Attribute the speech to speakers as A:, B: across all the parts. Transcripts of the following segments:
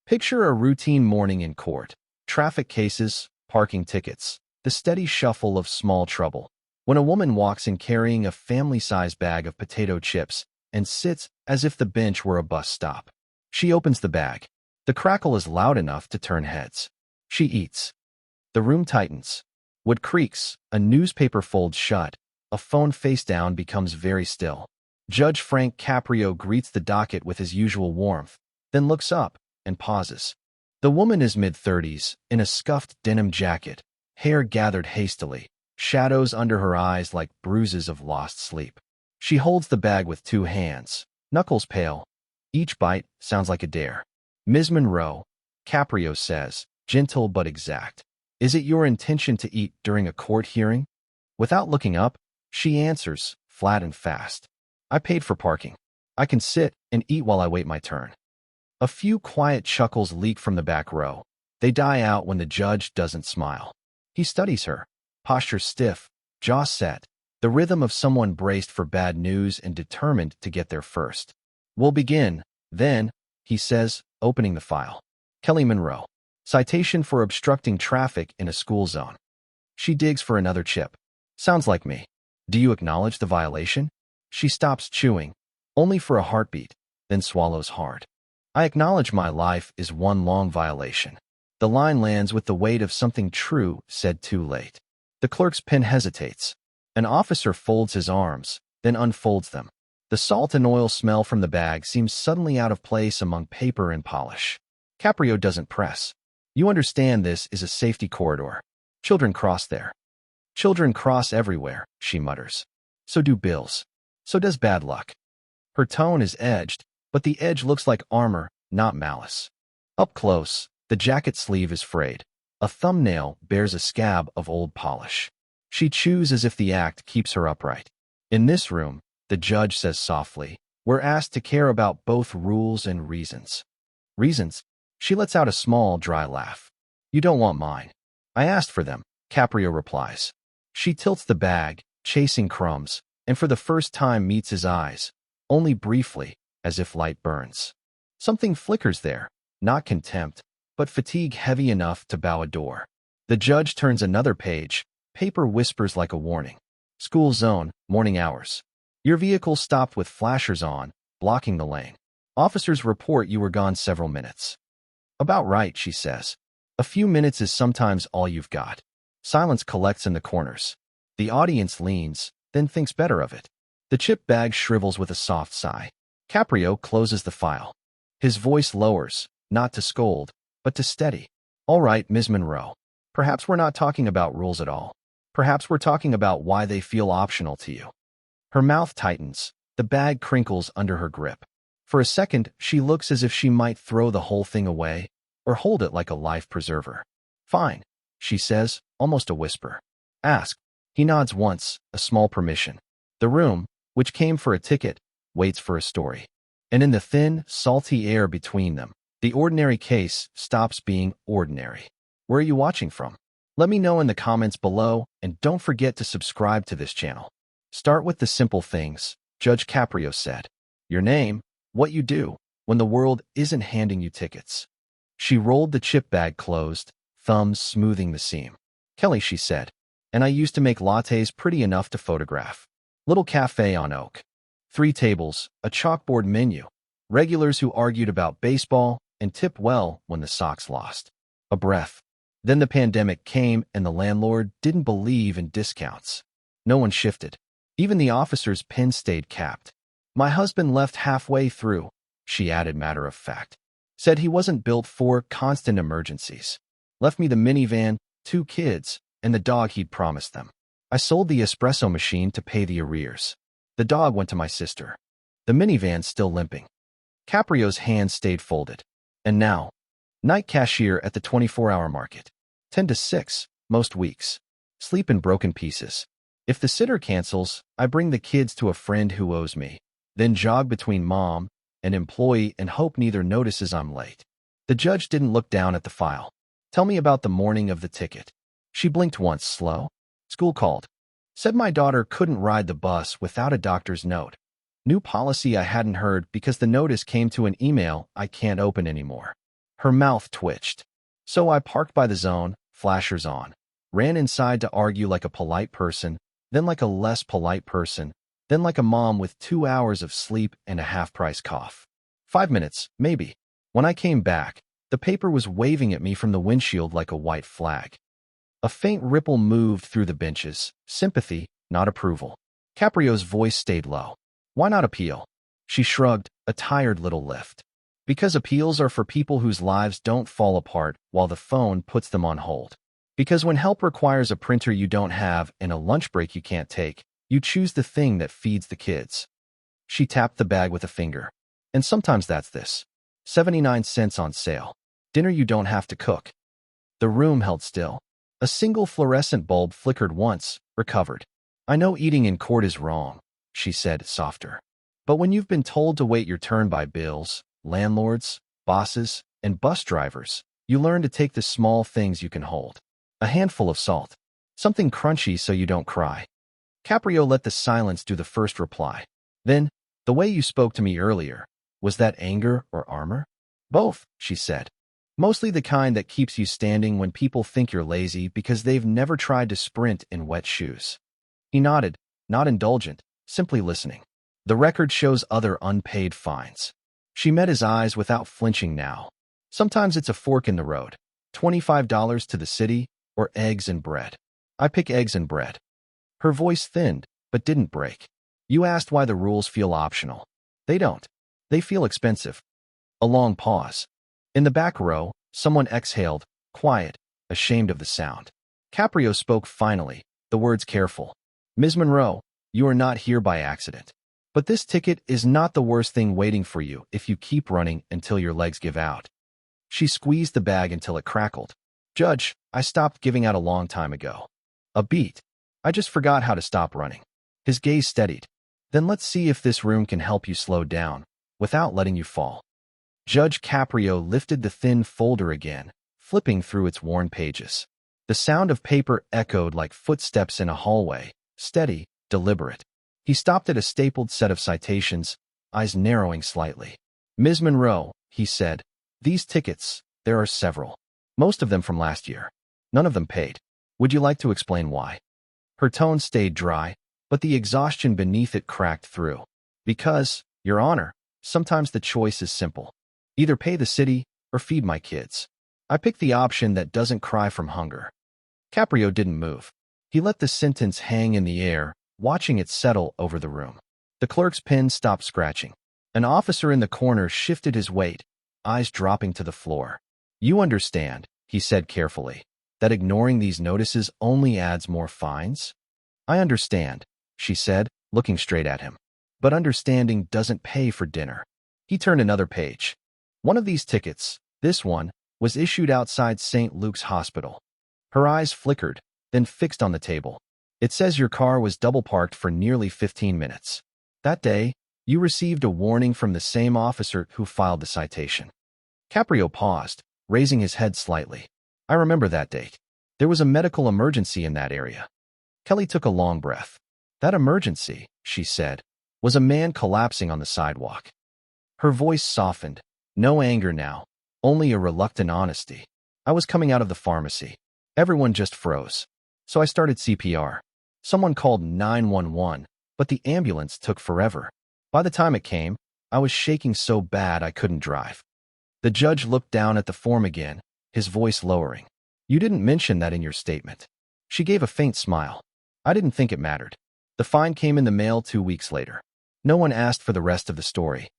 A: Picture a routine morning in court. Traffic cases, parking tickets, the steady shuffle of small trouble. When a woman walks in carrying a family-sized bag of potato chips and sits as if the bench were a bus stop. She opens the bag. The crackle is loud enough to turn heads. She eats. The room tightens. Wood creaks, a newspaper folds shut, a phone face down becomes very still. Judge Frank Caprio greets the docket with his usual warmth, then looks up and pauses. The woman is mid-30s, in a scuffed denim jacket, hair gathered hastily, shadows under her eyes like bruises of lost sleep. She holds the bag with two hands, knuckles pale. Each bite sounds like a dare. Ms. Monroe, Caprio says, gentle but exact. Is it your intention to eat during a court hearing? Without looking up, she answers, flat and fast. I paid for parking. I can sit and eat while I wait my turn. A few quiet chuckles leak from the back row. They die out when the judge doesn't smile. He studies her, posture stiff, jaw set, the rhythm of someone braced for bad news and determined to get there first. We'll begin, then, he says, opening the file. Kelly Monroe. Citation for obstructing traffic in a school zone. She digs for another chip. Sounds like me. Do you acknowledge the violation? She stops chewing, only for a heartbeat, then swallows hard. I acknowledge my life is one long violation. The line lands with the weight of something true said too late. The clerk's pen hesitates. An officer folds his arms, then unfolds them. The salt and oil smell from the bag seems suddenly out of place among paper and polish. Caprio doesn't press. You understand this is a safety corridor. Children cross there. Children cross everywhere, she mutters. So do bills. So does bad luck. Her tone is edged, but the edge looks like armor, not malice. Up close, the jacket sleeve is frayed. A thumbnail bears a scab of old polish. She chews as if the act keeps her upright. In this room, the judge says softly, we're asked to care about both rules and reasons. Reasons? She lets out a small, dry laugh. You don't want mine. I asked for them, Caprio replies. She tilts the bag, chasing crumbs, and for the first time meets his eyes, only briefly, as if light burns. Something flickers there, not contempt, but fatigue heavy enough to bow a door. The judge turns another page, paper whispers like a warning. School zone, morning hours. Your vehicle stopped with flashers on, blocking the lane. Officers report you were gone several minutes. About right, she says. A few minutes is sometimes all you've got. Silence collects in the corners. The audience leans, then thinks better of it. The chip bag shrivels with a soft sigh. Caprio closes the file. His voice lowers, not to scold, but to steady. All right, Ms. Monroe. Perhaps we're not talking about rules at all. Perhaps we're talking about why they feel optional to you. Her mouth tightens. The bag crinkles under her grip. For a second, she looks as if she might throw the whole thing away, or hold it like a life preserver. Fine, she says, almost a whisper. Ask. He nods once, a small permission. The room, which came for a ticket, waits for a story. And in the thin, salty air between them, the ordinary case stops being ordinary. Where are you watching from? Let me know in the comments below, and don't forget to subscribe to this channel. Start with the simple things, Judge Caprio said. Your name, what you do, when the world isn't handing you tickets. She rolled the chip bag closed, thumbs smoothing the seam. Kelly, she said, and I used to make lattes pretty enough to photograph. Little cafe on Oak. 3 tables, a chalkboard menu. Regulars who argued about baseball and tipped well when the Sox lost. A breath. Then the pandemic came and the landlord didn't believe in discounts. No one shifted. Even the officer's pen stayed capped. My husband left halfway through, she added matter of fact. Said he wasn't built for constant emergencies. Left me the minivan, 2 kids, and the dog he'd promised them. I sold the espresso machine to pay the arrears. The dog went to my sister. The minivan's still limping. Caprio's hands stayed folded. And now, night cashier at the 24-hour market. 10 to 6, most weeks. Sleep in broken pieces. If the sitter cancels, I bring the kids to a friend who owes me, then jog between mom and employee and hope neither notices I'm late. The judge didn't look down at the file. Tell me about the morning of the ticket. She blinked once, slow. School called. Said my daughter couldn't ride the bus without a doctor's note. New policy I hadn't heard because the notice came to an email I can't open anymore. Her mouth twitched. So I parked by the zone, flashers on. Ran inside to argue like a polite person, then like a less polite person, then like a mom with 2 hours of sleep and a half-price cough. 5 minutes, maybe. When I came back, the paper was waving at me from the windshield like a white flag. A faint ripple moved through the benches. Sympathy, not approval. Caprio's voice stayed low. Why not appeal? She shrugged, a tired little lift. Because appeals are for people whose lives don't fall apart while the phone puts them on hold. Because when help requires a printer you don't have and a lunch break you can't take, you choose the thing that feeds the kids. She tapped the bag with a finger. And sometimes that's this. 79 cents on sale. Dinner you don't have to cook. The room held still. A single fluorescent bulb flickered once, recovered. I know eating in court is wrong, she said, softer. But when you've been told to wait your turn by bills, landlords, bosses, and bus drivers, you learn to take the small things you can hold. A handful of salt. Something crunchy so you don't cry. Caprio let the silence do the first reply. Then, the way you spoke to me earlier, was that anger or armor? Both, she said. Mostly the kind that keeps you standing when people think you're lazy because they've never tried to sprint in wet shoes. He nodded, not indulgent, simply listening. The record shows other unpaid fines. She met his eyes without flinching now. Sometimes it's a fork in the road. $25 to the city, or eggs and bread. I pick eggs and bread. Her voice thinned, but didn't break. You asked why the rules feel optional. They don't. They feel expensive. A long pause. In the back row, someone exhaled, quiet, ashamed of the sound. Caprio spoke finally, the words careful. Ms. Monroe, you are not here by accident. But this ticket is not the worst thing waiting for you if you keep running until your legs give out. She squeezed the bag until it crackled. Judge, I stopped giving out a long time ago. A beat. I just forgot how to stop running. His gaze steadied. Then let's see if this room can help you slow down, without letting you fall. Judge Caprio lifted the thin folder again, flipping through its worn pages. The sound of paper echoed like footsteps in a hallway, steady, deliberate. He stopped at a stapled set of citations, eyes narrowing slightly. Ms. Monroe, he said, these tickets, there are several. Most of them from last year. None of them paid. Would you like to explain why? Her tone stayed dry, but the exhaustion beneath it cracked through. Because, Your Honor, sometimes the choice is simple. Either pay the city or feed my kids. I picked the option that doesn't cry from hunger. Caprio didn't move. He let the sentence hang in the air, watching it settle over the room. The clerk's pen stopped scratching. An officer in the corner shifted his weight, eyes dropping to the floor. You understand, he said carefully, that ignoring these notices only adds more fines? I understand, she said, looking straight at him. But understanding doesn't pay for dinner. He turned another page. One of these tickets, this one, was issued outside St. Luke's Hospital. Her eyes flickered, then fixed on the table. It says your car was double parked for nearly 15 minutes. That day, you received a warning from the same officer who filed the citation. Caprio paused, raising his head slightly. I remember that date. There was a medical emergency in that area. Kelly took a long breath. That emergency, she said, was a man collapsing on the sidewalk. Her voice softened. No anger now, only a reluctant honesty. I was coming out of the pharmacy. Everyone just froze. So I started CPR. Someone called 911, but the ambulance took forever. By the time it came, I was shaking so bad I couldn't drive. The judge looked down at the form again, his voice lowering. You didn't mention that in your statement. She gave a faint smile. I didn't think it mattered. The fine came in the mail 2 weeks later. No one asked for the rest of the story.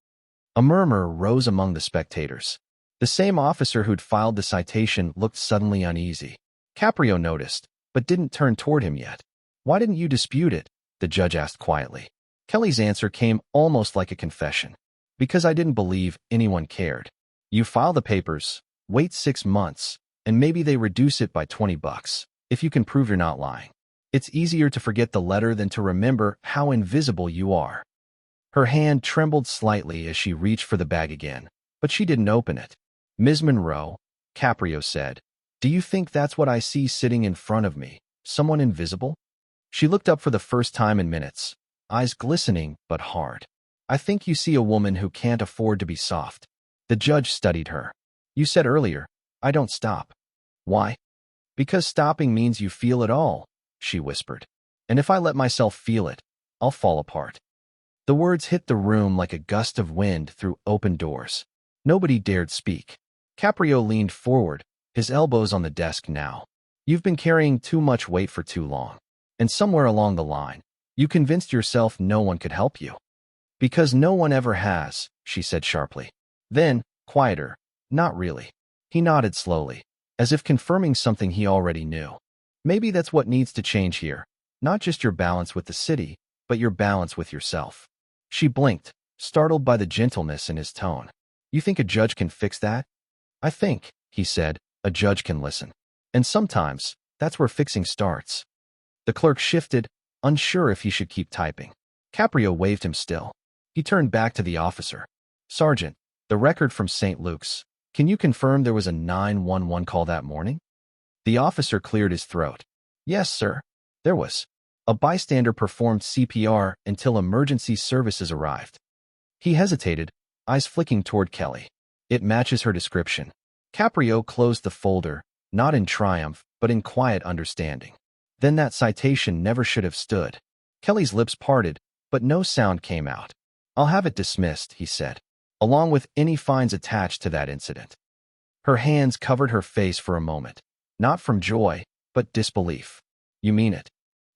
A: A murmur rose among the spectators. The same officer who'd filed the citation looked suddenly uneasy. Caprio noticed, but didn't turn toward him yet. Why didn't you dispute it? The judge asked quietly. Kelly's answer came almost like a confession. Because I didn't believe anyone cared. You file the papers, wait 6 months, and maybe they reduce it by $20, if you can prove you're not lying. It's easier to forget the letter than to remember how invisible you are. Her hand trembled slightly as she reached for the bag again, but she didn't open it. Ms. Monroe, Caprio said, do you think that's what I see sitting in front of me, someone invisible? She looked up for the first time in minutes, eyes glistening but hard. I think you see a woman who can't afford to be soft. The judge studied her. You said earlier, I don't stop. Why? Because stopping means you feel it all, she whispered. And if I let myself feel it, I'll fall apart. The words hit the room like a gust of wind through open doors. Nobody dared speak. Caprio leaned forward, his elbows on the desk now. You've been carrying too much weight for too long. And somewhere along the line, you convinced yourself no one could help you. Because no one ever has, she said sharply. Then, quieter, not really. He nodded slowly, as if confirming something he already knew. Maybe that's what needs to change here. Not just your balance with the city, but your balance with yourself. She blinked, startled by the gentleness in his tone. You think a judge can fix that? I think, he said, a judge can listen. And sometimes, that's where fixing starts. The clerk shifted, unsure if he should keep typing. Caprio waved him still. He turned back to the officer. Sergeant, the record from St. Luke's. Can you confirm there was a 911 call that morning? The officer cleared his throat. Yes, sir. There was. A bystander performed CPR until emergency services arrived. He hesitated, eyes flicking toward Kelly. It matches her description. Caprio closed the folder, not in triumph, but in quiet understanding. Then that citation never should have stood. Kelly's lips parted, but no sound came out. I'll have it dismissed, he said, along with any fines attached to that incident. Her hands covered her face for a moment, not from joy, but disbelief. You mean it?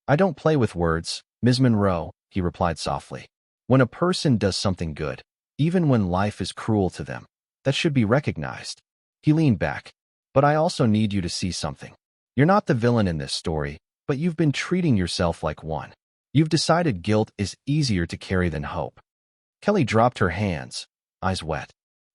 A: I don't play with words, Ms. Monroe, he replied softly. When a person does something good, even when life is cruel to them, that should be recognized. He leaned back. But I also need you to see something. You're not the villain in this story, but you've been treating yourself like one. You've decided guilt is easier to carry than hope. Kelly dropped her hands, eyes wet.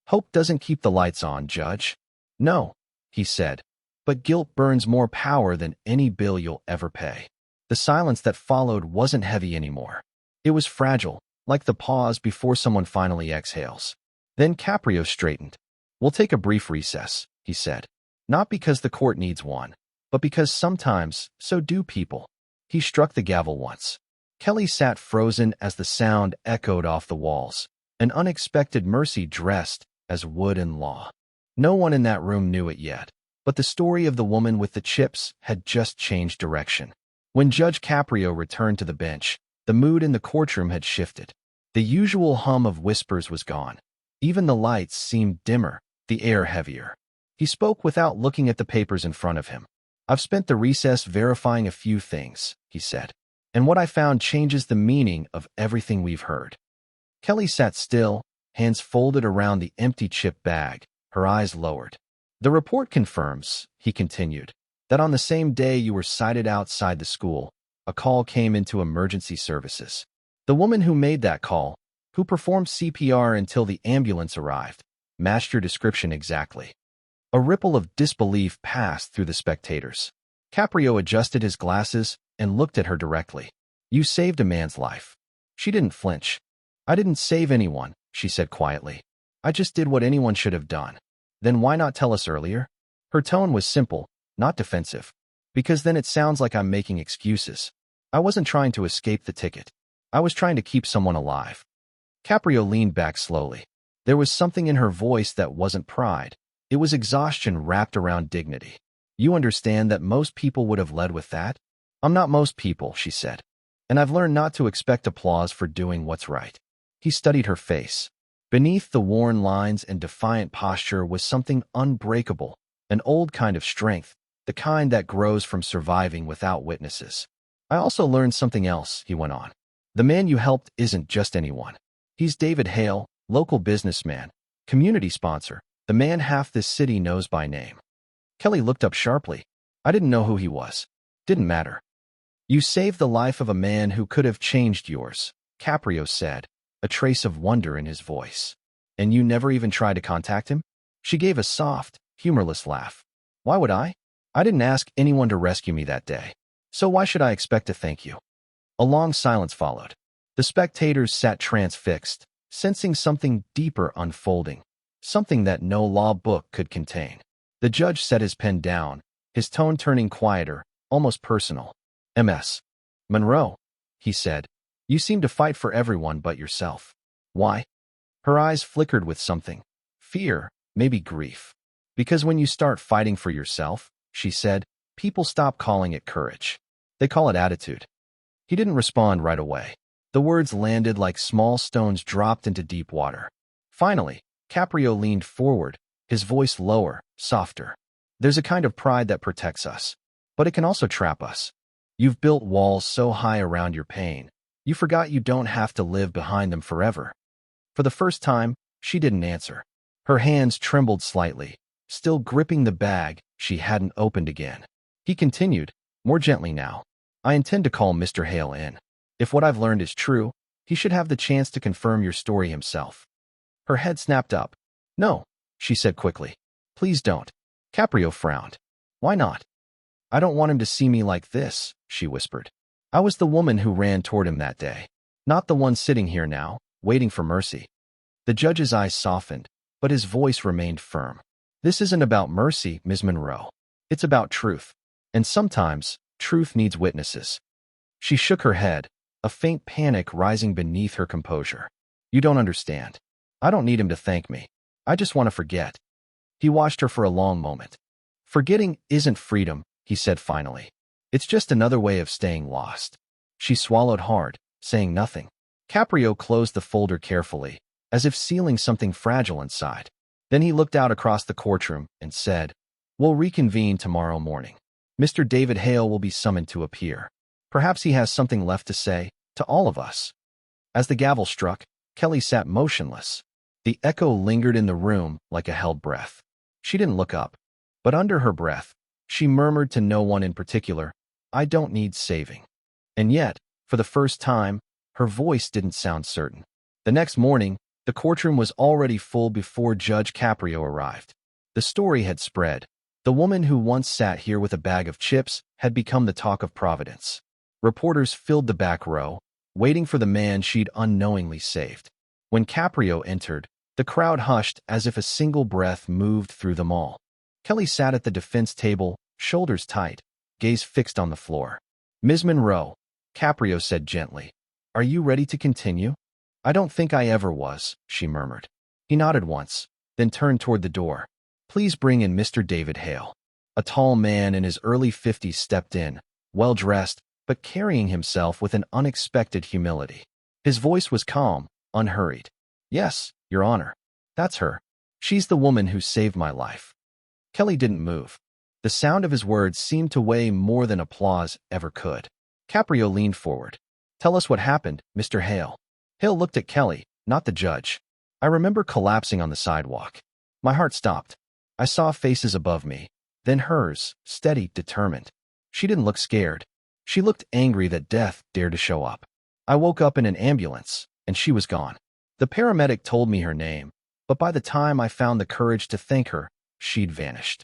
A: Hope doesn't keep the lights on, Judge. No, he said, but guilt burns more power than any bill you'll ever pay. The silence that followed wasn't heavy anymore. It was fragile, like the pause before someone finally exhales. Then Caprio straightened. We'll take a brief recess, he said. Not because the court needs one, but because sometimes, so do people. He struck the gavel once. Kelly sat frozen as the sound echoed off the walls, an unexpected mercy dressed as wood and law. No one in that room knew it yet, but the story of the woman with the chips had just changed direction. When Judge Caprio returned to the bench, the mood in the courtroom had shifted. The usual hum of whispers was gone. Even the lights seemed dimmer, the air heavier. He spoke without looking at the papers in front of him. I've spent the recess verifying a few things, he said, and what I found changes the meaning of everything we've heard. Kelly sat still, hands folded around the empty chip bag, her eyes lowered. The report confirms, he continued, that on the same day you were sighted outside the school, a call came into emergency services. The woman who made that call, who performed CPR until the ambulance arrived, matched your description exactly. A ripple of disbelief passed through the spectators. Caprio adjusted his glasses and looked at her directly. You saved a man's life. She didn't flinch. I didn't save anyone, she said quietly. I just did what anyone should have done. Then why not tell us earlier? Her tone was simple, not defensive. Because then it sounds like I'm making excuses. I wasn't trying to escape the ticket. I was trying to keep someone alive. Caprio leaned back slowly. There was something in her voice that wasn't pride. It was exhaustion wrapped around dignity. You understand that most people would have led with that? I'm not most people, she said. And I've learned not to expect applause for doing what's right. He studied her face. Beneath the worn lines and defiant posture was something unbreakable, an old kind of strength, the kind that grows from surviving without witnesses. I also learned something else, he went on. The man you helped isn't just anyone. He's David Hale, local businessman, community sponsor, the man half this city knows by name. Kelly looked up sharply. I didn't know who he was. Didn't matter. You saved the life of a man who could have changed yours, Caprio said, a trace of wonder in his voice. And you never even tried to contact him? She gave a soft, humorless laugh. Why would I? I didn't ask anyone to rescue me that day. So why should I expect to thank you? A long silence followed. The spectators sat transfixed, sensing something deeper unfolding, something that no law book could contain. The judge set his pen down, his tone turning quieter, almost personal. Ms. Monroe, he said, you seem to fight for everyone but yourself. Why? Her eyes flickered with something. Fear, maybe grief. Because when you start fighting for yourself, she said, people stop calling it courage. They call it attitude. He didn't respond right away. The words landed like small stones dropped into deep water. Finally, Caprio leaned forward, his voice lower, softer. There's a kind of pride that protects us, but it can also trap us. You've built walls so high around your pain, you forgot you don't have to live behind them forever. For the first time, she didn't answer. Her hands trembled slightly, still gripping the bag she hadn't opened again. He continued, more gently now. I intend to call Mr. Hale in. If what I've learned is true, he should have the chance to confirm your story himself. Her head snapped up. No, she said quickly. Please don't. Caprio frowned. Why not? I don't want him to see me like this, she whispered. I was the woman who ran toward him that day, not the one sitting here now, waiting for mercy. The judge's eyes softened, but his voice remained firm. This isn't about mercy, Ms. Monroe. It's about truth. And sometimes, truth needs witnesses. She shook her head, a faint panic rising beneath her composure. You don't understand. I don't need him to thank me. I just want to forget. He watched her for a long moment. Forgetting isn't freedom, he said finally. It's just another way of staying lost. She swallowed hard, saying nothing. Caprio closed the folder carefully, as if sealing something fragile inside. Then he looked out across the courtroom and said, We'll reconvene tomorrow morning. Mr. David Hale will be summoned to appear. Perhaps he has something left to say to all of us. As the gavel struck, Kelly sat motionless. The echo lingered in the room like a held breath. She didn't look up, but under her breath, she murmured to no one in particular, I don't need saving. And yet, for the first time, her voice didn't sound certain. The next morning, the courtroom was already full before Judge Caprio arrived. The story had spread. The woman who once sat here with a bag of chips had become the talk of Providence. Reporters filled the back row, waiting for the man she'd unknowingly saved. When Caprio entered, the crowd hushed as if a single breath moved through them all. Kelly sat at the defense table, shoulders tight, gaze fixed on the floor. Ms. Monroe, Caprio said gently, are you ready to continue? I don't think I ever was, she murmured. He nodded once, then turned toward the door. Please bring in Mr. David Hale. A tall man in his early 50s stepped in, well-dressed, but carrying himself with an unexpected humility. His voice was calm, unhurried. Yes, Your Honor. That's her. She's the woman who saved my life. Kelly didn't move. The sound of his words seemed to weigh more than applause ever could. Caprio leaned forward. Tell us what happened, Mr. Hale. Hale looked at Kelly, not the judge. I remember collapsing on the sidewalk. My heart stopped. I saw faces above me, then hers, steady, determined. She didn't look scared. She looked angry that death dared to show up. I woke up in an ambulance, and she was gone. The paramedic told me her name, but by the time I found the courage to thank her, she'd vanished.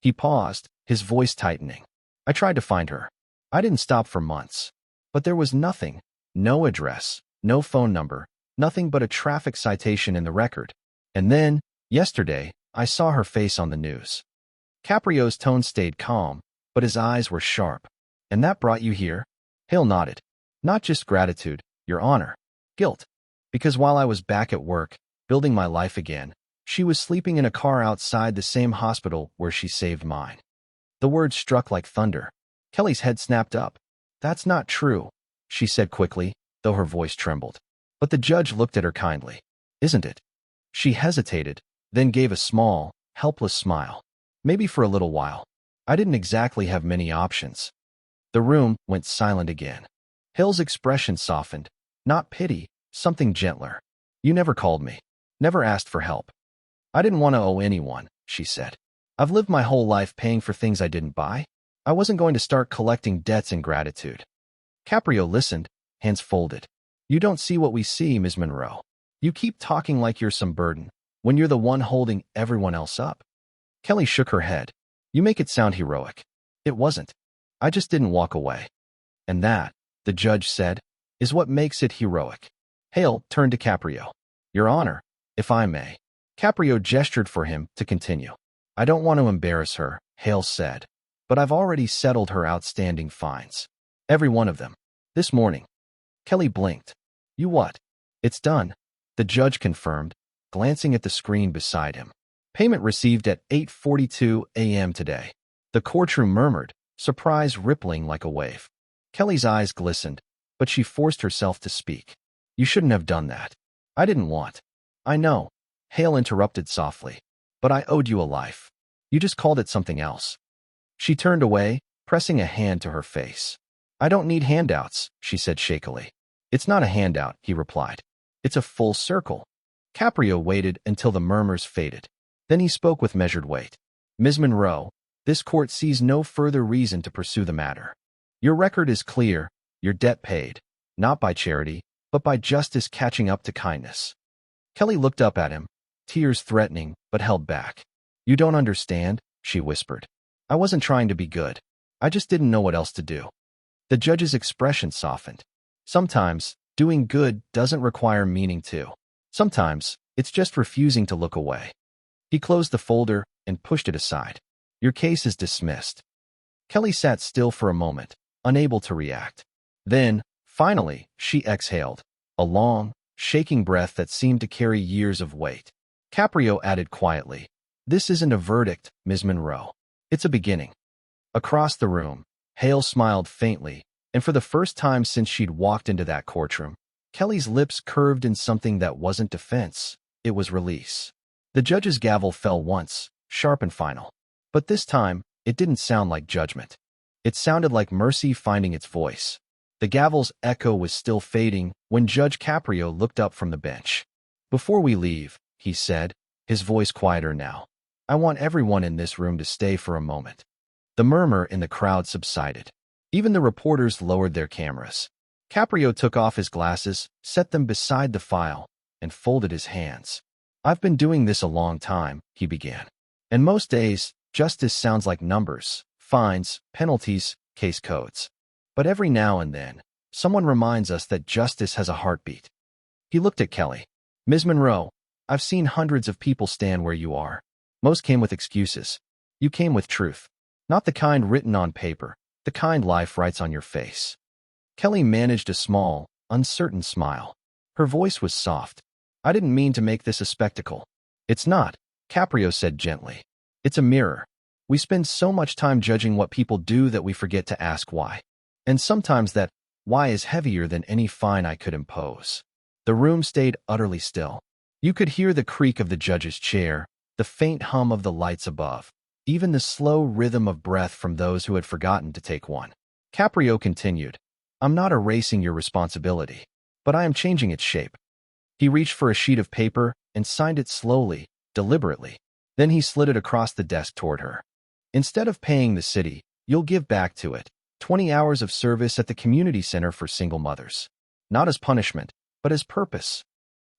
A: He paused, his voice tightening. I tried to find her. I didn't stop for months. But there was nothing, no address, no phone number, nothing but a traffic citation in the record. And then, yesterday, I saw her face on the news. Caprio's tone stayed calm, but his eyes were sharp. And that brought you here? Hale nodded. Not just gratitude, Your Honor. Guilt. Because while I was back at work, building my life again, she was sleeping in a car outside the same hospital where she saved mine. The words struck like thunder. Kelly's head snapped up. That's not true, she said quickly, though her voice trembled. But the judge looked at her kindly. Isn't it? She hesitated, then gave a small, helpless smile. Maybe for a little while. I didn't exactly have many options. The room went silent again. Hale's expression softened. Not pity, something gentler. You never called me. Never asked for help. I didn't want to owe anyone, she said. I've lived my whole life paying for things I didn't buy. I wasn't going to start collecting debts in gratitude. Caprio listened, hands folded. You don't see what we see, Ms. Monroe. You keep talking like you're some burden, when you're the one holding everyone else up. Kelly shook her head. You make it sound heroic. It wasn't. I just didn't walk away. And that, the judge said, is what makes it heroic. Hale turned to Caprio. Your Honor, if I may. Caprio gestured for him to continue. I don't want to embarrass her, Hale said, but I've already settled her outstanding fines. Every one of them. This morning. Kelly blinked. You what? It's done, the judge confirmed, glancing at the screen beside him. Payment received at 8:42 a.m. today. The courtroom murmured, surprise rippling like a wave. Kelly's eyes glistened, but she forced herself to speak. You shouldn't have done that. I didn't want. I know. Hale interrupted softly. But I owed you a life. You just called it something else. She turned away, pressing a hand to her face. I don't need handouts, she said shakily. It's not a handout, he replied. It's a full circle. Caprio waited until the murmurs faded. Then he spoke with measured weight. Ms. Monroe, this court sees no further reason to pursue the matter. Your record is clear, your debt paid, not by charity, but by justice catching up to kindness. Kelly looked up at him, tears threatening, but held back. You don't understand, she whispered. I wasn't trying to be good. I just didn't know what else to do. The judge's expression softened. Sometimes, doing good doesn't require meaning to. Sometimes, it's just refusing to look away. He closed the folder and pushed it aside. Your case is dismissed. Kelly sat still for a moment, unable to react. Then, finally, she exhaled, a long, shaking breath that seemed to carry years of weight. Caprio added quietly, This isn't a verdict, Ms. Monroe. It's a beginning. Across the room, Hale smiled faintly, and for the first time since she'd walked into that courtroom, Kelly's lips curved in something that wasn't defense, it was release. The judge's gavel fell once, sharp and final. But this time, it didn't sound like judgment. It sounded like mercy finding its voice. The gavel's echo was still fading when Judge Caprio looked up from the bench. Before we leave, he said, his voice quieter now, I want everyone in this room to stay for a moment. The murmur in the crowd subsided. Even the reporters lowered their cameras. Caprio took off his glasses, set them beside the file, and folded his hands. I've been doing this a long time, he began. And most days, justice sounds like numbers, fines, penalties, case codes. But every now and then, someone reminds us that justice has a heartbeat. He looked at Kelly. Ms. Monroe, I've seen hundreds of people stand where you are. Most came with excuses. You came with truth. Not the kind written on paper, the kind life writes on your face. Kelly managed a small, uncertain smile. Her voice was soft. I didn't mean to make this a spectacle. It's not, Caprio said gently. It's a mirror. We spend so much time judging what people do that we forget to ask why. And sometimes that why is heavier than any fine I could impose. The room stayed utterly still. You could hear the creak of the judge's chair, the faint hum of the lights above, even the slow rhythm of breath from those who had forgotten to take one. Caprio continued, I'm not erasing your responsibility, but I am changing its shape. He reached for a sheet of paper and signed it slowly, deliberately. Then he slid it across the desk toward her. Instead of paying the city, you'll give back to it 20 hours of service at the community center for single mothers. Not as punishment, but as purpose.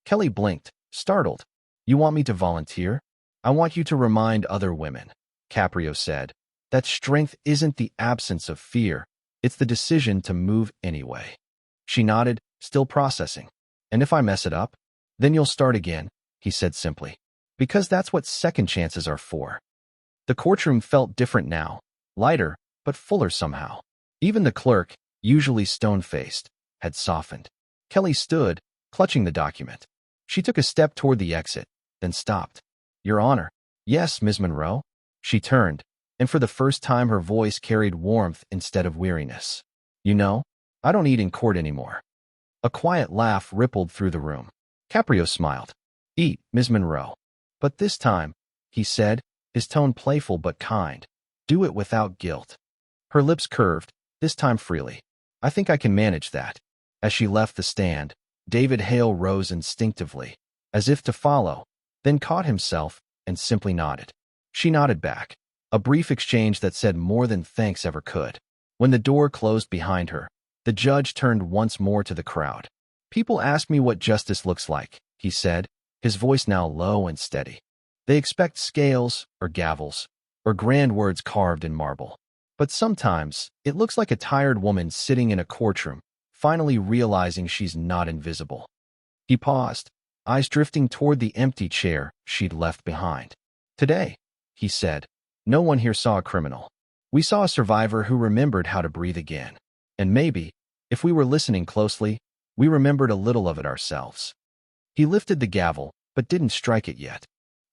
A: Kelly blinked, startled. You want me to volunteer? I want you to remind other women, Caprio said, that strength isn't the absence of fear, it's the decision to move anyway. She nodded, still processing. And if I mess it up, then you'll start again, he said simply. Because that's what second chances are for. The courtroom felt different now, lighter, but fuller somehow. Even the clerk, usually stone-faced, had softened. Kelly stood, clutching the document. She took a step toward the exit, then stopped. Your Honor. Yes, Ms. Monroe. She turned, and for the first time her voice carried warmth instead of weariness. You know, I don't eat in court anymore. A quiet laugh rippled through the room. Caprio smiled. Eat, Ms. Monroe. But this time, he said, his tone playful but kind. Do it without guilt. Her lips curved, this time freely. I think I can manage that. As she left the stand, David Hale rose instinctively, as if to follow, then caught himself and simply nodded. She nodded back, a brief exchange that said more than thanks ever could. When the door closed behind her, the judge turned once more to the crowd. People ask me what justice looks like, he said, his voice now low and steady. They expect scales, or gavels, or grand words carved in marble. But sometimes, it looks like a tired woman sitting in a courtroom, finally realizing she's not invisible. He paused, eyes drifting toward the empty chair she'd left behind. Today, he said, no one here saw a criminal. We saw a survivor who remembered how to breathe again. And maybe, if we were listening closely, we remembered a little of it ourselves. He lifted the gavel, but didn't strike it yet.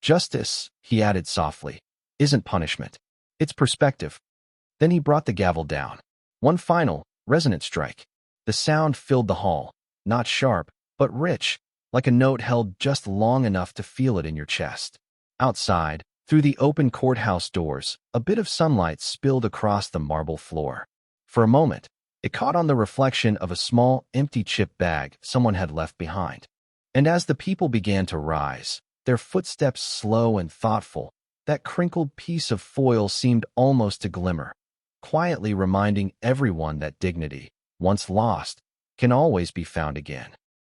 A: Justice, he added softly, isn't punishment. It's perspective. Then he brought the gavel down. One final, resonant strike. The sound filled the hall, not sharp, but rich, like a note held just long enough to feel it in your chest. Outside, through the open courthouse doors, a bit of sunlight spilled across the marble floor. For a moment, it caught on the reflection of a small, empty chip bag someone had left behind. And as the people began to rise, their footsteps slow and thoughtful, that crinkled piece of foil seemed almost to glimmer, quietly reminding everyone that dignity, once lost, can always be found again.